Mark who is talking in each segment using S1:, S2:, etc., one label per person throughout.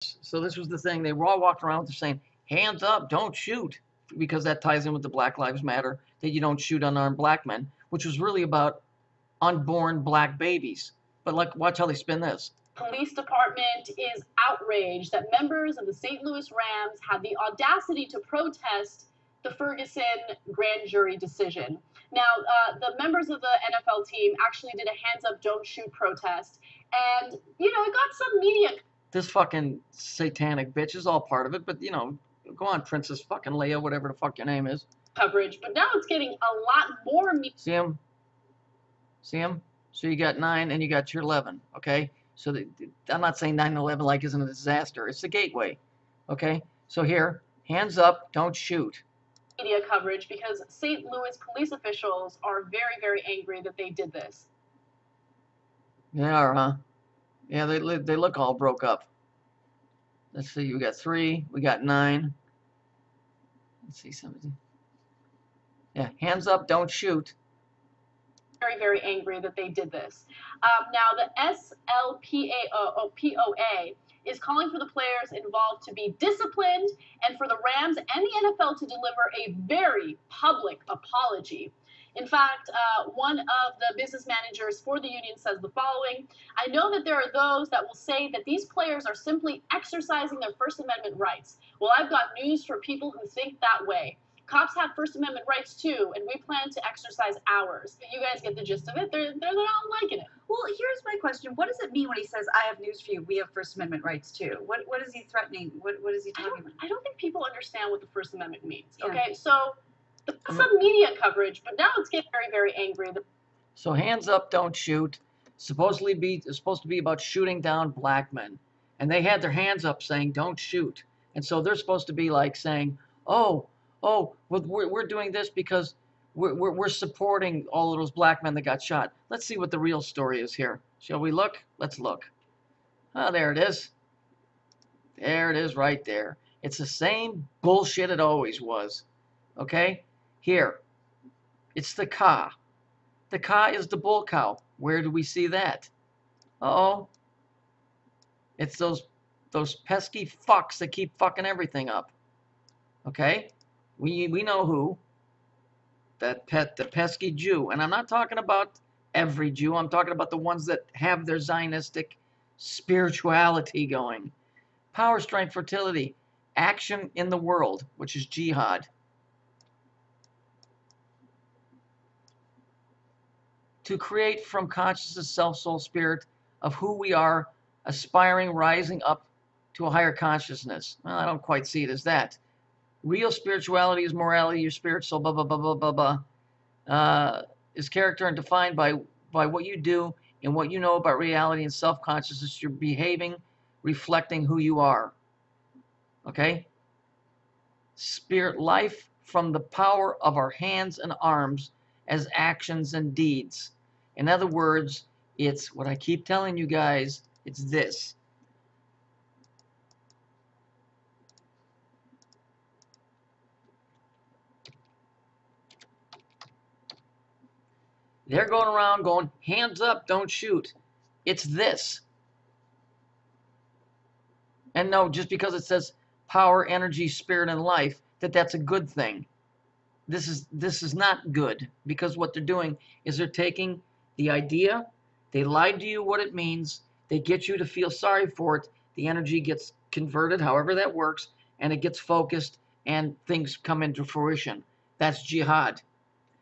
S1: So this was the thing. They were all walking around with saying, hands up, don't shoot, because that ties in with the Black Lives Matter, that you don't shoot unarmed black men, which was really about unborn black babies. But like, watch how they spin this.
S2: Police department is outraged that members of the St. Louis Rams had the audacity to protest the Ferguson grand jury decision. Now, the members of the NFL team actually did a hands up, don't shoot protest. And, you know, it got some media.
S1: This fucking satanic bitch is all part of it, but, you know, go on, Princess fucking Leia, whatever the fuck your name is.
S2: Coverage, but now it's getting a lot more media.
S1: See him? See him? So you got 9 and you got your 11, okay? So I'm not saying 9/11 like isn't a disaster. It's the gateway, okay? So here, hands up, don't shoot.
S2: Media coverage because St. Louis police officials are very, very angry that they did this.
S1: They are, huh? Yeah, they look all broke up. Let's see, we got 3, we got 9. Let's see, 17. Yeah, hands up, don't shoot.
S2: Very, very angry that they did this. Now, the SLPAOPOA is calling for the players involved to be disciplined and for the Rams and the NFL to deliver a very public apology. In fact, one of the business managers for the union says the following: I know that there are those that will say that these players are simply exercising their First Amendment rights. Well, I've got news for people who think that way. Cops have First Amendment rights too, and we plan to exercise ours. You guys get the gist of it. They're not liking it.
S3: Well, here's my question. What does it mean when he says, I have news for you, we have First Amendment rights too? What is he threatening? What is he talking about?
S2: I don't think people understand what the First Amendment means,
S3: Yeah.
S2: okay? So, some media coverage, but now it's getting very, very angry.
S1: So hands up, don't shoot. It's supposed to be about shooting down black men. And they had their hands up saying, don't shoot. And so they're supposed to be like saying, oh, we're doing this because we're supporting all of those black men that got shot. Let's see what the real story is here. Shall we look? Let's look. Ah, there it is. There it is right there. It's the same bullshit it always was. Okay? Here. It's the ka. The ka is the bull cow. Where do we see that? Uh-oh. It's those pesky fucks that keep fucking everything up. Okay? We know who. The pesky Jew. And I'm not talking about every Jew. I'm talking about the ones that have their Zionistic spirituality going. Power, strength, fertility. Action in the world, which is jihad. To create from consciousness, self, soul, spirit of who we are, aspiring, rising up to a higher consciousness. Well, I don't quite see it as that. Real spirituality is morality, your spirit, soul, blah, blah, blah, blah, blah, blah. Is character and defined by what you do and what you know about reality and self-consciousness. You're behaving, reflecting who you are. Okay? Spirit life from the power of our hands and arms as actions and deeds. In other words, it's what I keep telling you guys, it's this. They're going around going, hands up, don't shoot. It's this. And no, just because it says power, energy, spirit, and life, that's a good thing. This is not good, because what they're doing is they're taking the idea, they lied to you what it means, they get you to feel sorry for it, the energy gets converted, however that works, and it gets focused, and things come into fruition. That's jihad.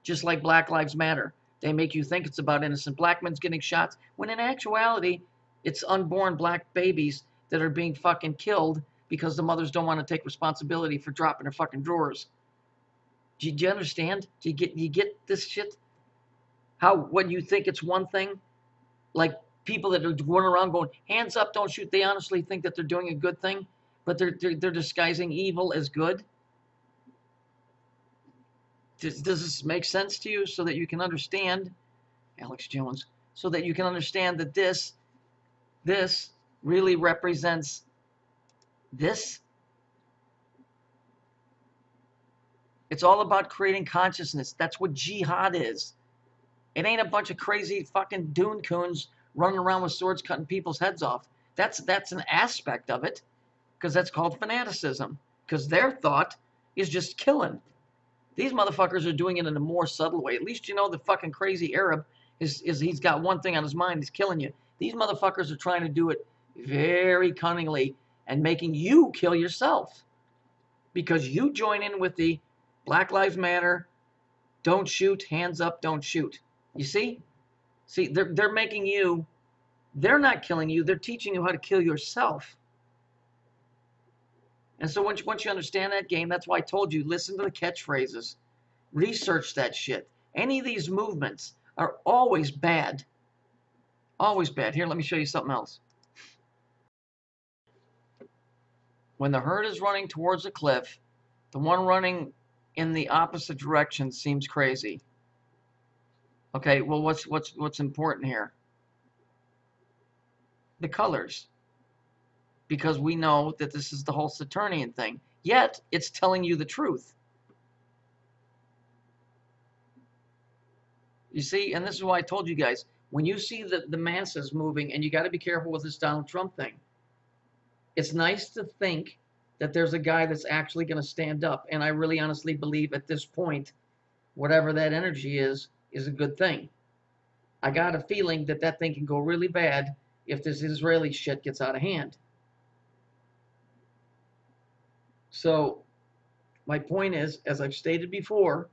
S1: Just like Black Lives Matter. They make you think it's about innocent black men getting shots, when in actuality, it's unborn black babies that are being fucking killed because the mothers don't want to take responsibility for dropping their fucking drawers. Do you understand? Do you get this shit? How when you think it's one thing, like people that are going around going, hands up, don't shoot, they honestly think that they're doing a good thing, but they're disguising evil as good. Does this make sense to you so that you can understand, Alex Jones, so that you can understand that this really represents this? It's all about creating consciousness. That's what jihad is. It ain't a bunch of crazy fucking dune coons running around with swords cutting people's heads off. That's an aspect of it. because that's called fanaticism, because their thought is just killing. These motherfuckers are doing it in a more subtle way. At least you know the fucking crazy Arab is he's got one thing on his mind, he's killing you. These motherfuckers are trying to do it very cunningly and making you kill yourself because you join in with the Black Lives Matter, don't shoot, hands up, don't shoot. You see? See, they're making you, they're not killing you, they're teaching you how to kill yourself. And so once you understand that game, that's why I told you, listen to the catchphrases. Research that shit. Any of these movements are always bad. Always bad. Here, let me show you something else. When the herd is running towards a cliff, the one running in the opposite direction seems crazy. Okay, well, what's important here? The colors. Because we know that this is the whole Saturnian thing. Yet, it's telling you the truth. You see, and this is why I told you guys, when you see the masses moving, and you got to be careful with this Donald Trump thing, it's nice to think that there's a guy that's actually going to stand up. And I really honestly believe at this point, whatever that energy is a good thing. I got a feeling that that thing can go really bad if this Israeli shit gets out of hand. So my point is, as I've stated before,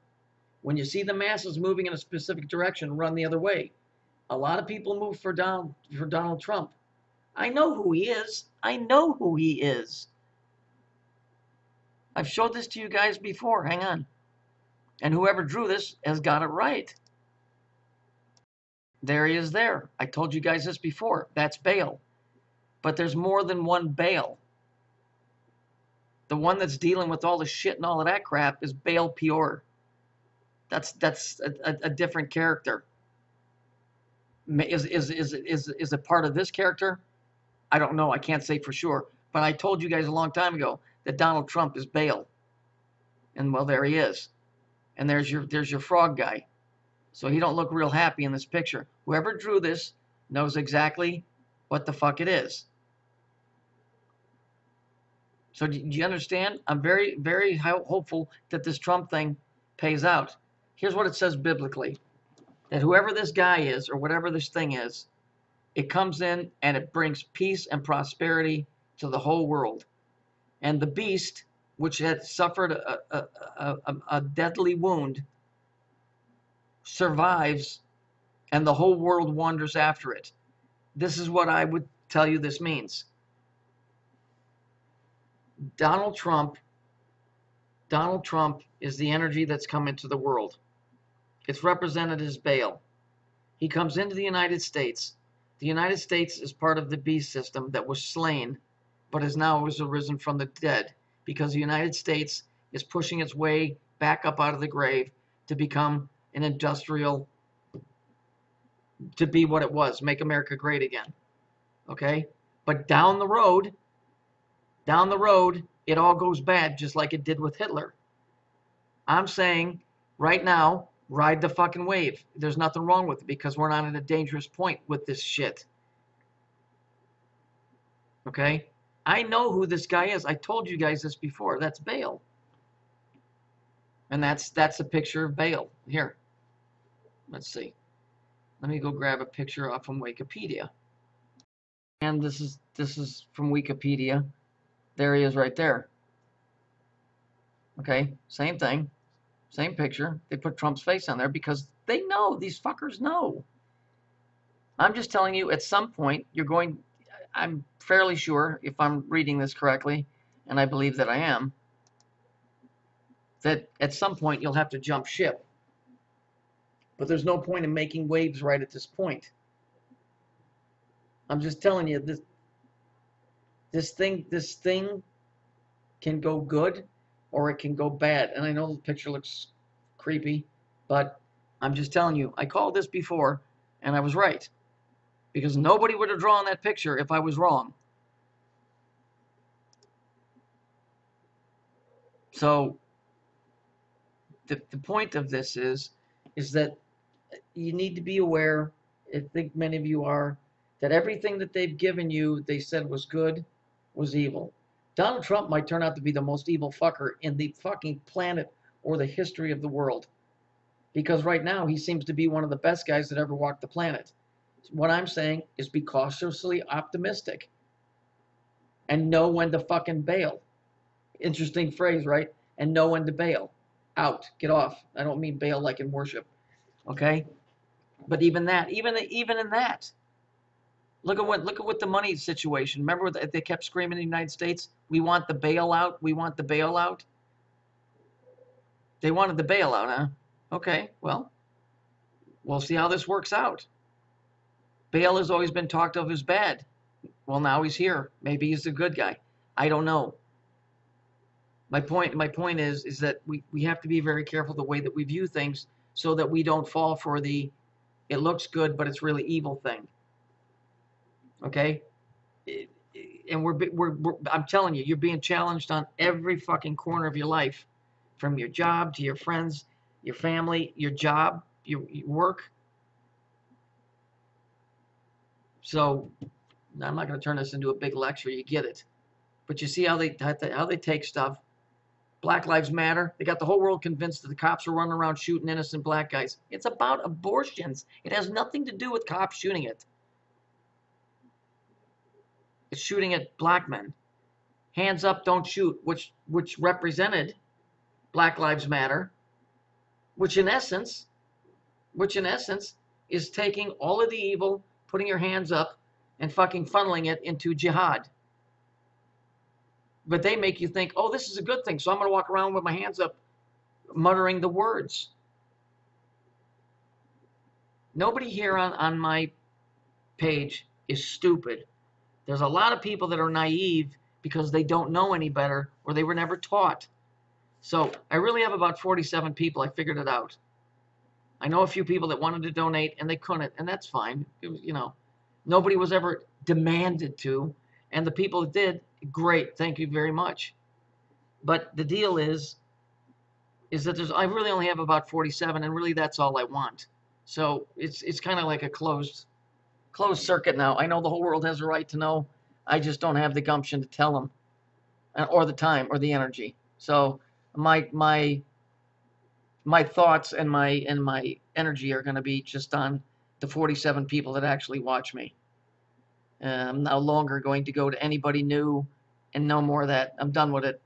S1: when you see the masses moving in a specific direction, run the other way. A lot of people move for Donald Trump. I know who he is. I know who he is. I've showed this to you guys before. Hang on. And whoever drew this has got it right. There he is there. I told you guys this before. That's Baal. But there's more than one Baal. The one that's dealing with all the shit and all of that crap is Baal Peor. That's a different character. Is it part of this character? I don't know. I can't say for sure. But I told you guys a long time ago that Donald Trump is Baal. And well, there he is. And there's your frog guy. So he don't look real happy in this picture. Whoever drew this knows exactly what the fuck it is. So do you understand? I'm very, very hopeful that this Trump thing pays out. Here's what it says biblically. That whoever this guy is, or whatever this thing is, it comes in and it brings peace and prosperity to the whole world. And the beast, which had suffered a deadly wound, survives, and the whole world wanders after it. This is what I would tell you this means. Donald Trump is the energy that's come into the world. It's represented as Baal. He comes into the United States. The United States is part of the beast system that was slain, but is now arisen from the dead, because the United States is pushing its way back up out of the grave to become an industrial, to be what it was, make America great again. Okay? But down the road, it all goes bad, just like it did with Hitler. I'm saying right now, ride the fucking wave. There's nothing wrong with it because we're not at a dangerous point with this shit. Okay? I know who this guy is. I told you guys this before. That's Baal. And that's a picture of Baal. Here. Let's see. Let me go grab a picture off from Wikipedia. And this is from Wikipedia. There he is right there. Okay, same thing. Same picture. They put Trump's face on there because they know. These fuckers know. I'm just telling you, at some point, you're going... I'm fairly sure, if I'm reading this correctly, and I believe that I am, that at some point you'll have to jump ship. But there's no point in making waves right at this point. I'm just telling you, this thing can go good or it can go bad. And I know the picture looks creepy, but I'm just telling you, I called this before and I was right. Because nobody would have drawn that picture if I was wrong. So the point of this is that you need to be aware, I think many of you are, that everything that they've given you, they said was good, was evil. Donald Trump might turn out to be the most evil fucker in the fucking planet or the history of the world. Because right now he seems to be one of the best guys that ever walked the planet. What I'm saying is be cautiously optimistic and know when to fucking bail. Interesting phrase, right? And know when to bail. Out, get off. I don't mean bail like in worship, okay? But even that, even in that, look at what the money situation. Remember what they kept screaming in the United States? We want the bailout. We want the bailout. They wanted the bailout, huh? Okay, well, we'll see how this works out. Bail has always been talked of as bad. Well, now he's here. Maybe he's a good guy. I don't know. My point is that we have to be very careful the way that we view things so that we don't fall for the it looks good but it's really evil thing. Okay? And I'm telling you, you're being challenged on every fucking corner of your life, from your job to your friends, your family, your job, your work. So I'm not going to turn this into a big lecture. You get it. But you see how they take stuff. Black Lives Matter. They got the whole world convinced that the cops are running around shooting innocent black guys. It's about abortions. It has nothing to do with cops shooting it. It's shooting at black men. Hands up, don't shoot, which represented Black Lives Matter, which in essence is taking all of the evil, putting your hands up, and fucking funneling it into jihad. But they make you think, oh, this is a good thing, so I'm going to walk around with my hands up, muttering the words. Nobody here on my page is stupid. There's a lot of people that are naive because they don't know any better or they were never taught. So I really have about 47 people. I figured it out. I know a few people that wanted to donate and they couldn't, and that's fine. It was, nobody was ever demanded to, and the people that did, great, thank you very much. But the deal is that I really only have about 47, and really that's all I want. So it's kind of like a closed circuit now. I know the whole world has a right to know. I just don't have the gumption to tell them, or the time, or the energy. So my thoughts and my energy are going to be just on the 47 people that actually watch me. I'm no longer going to go to anybody new and no more of that. I'm done with it.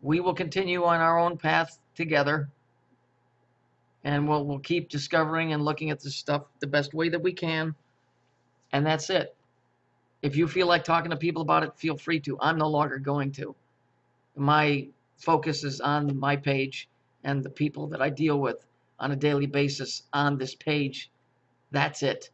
S1: We will continue on our own path together, and we'll keep discovering and looking at this stuff the best way that we can, and that's it. If you feel like talking to people about it, feel free to. I'm no longer going to. My focus is on my page and the people that I deal with on a daily basis on this page. That's it.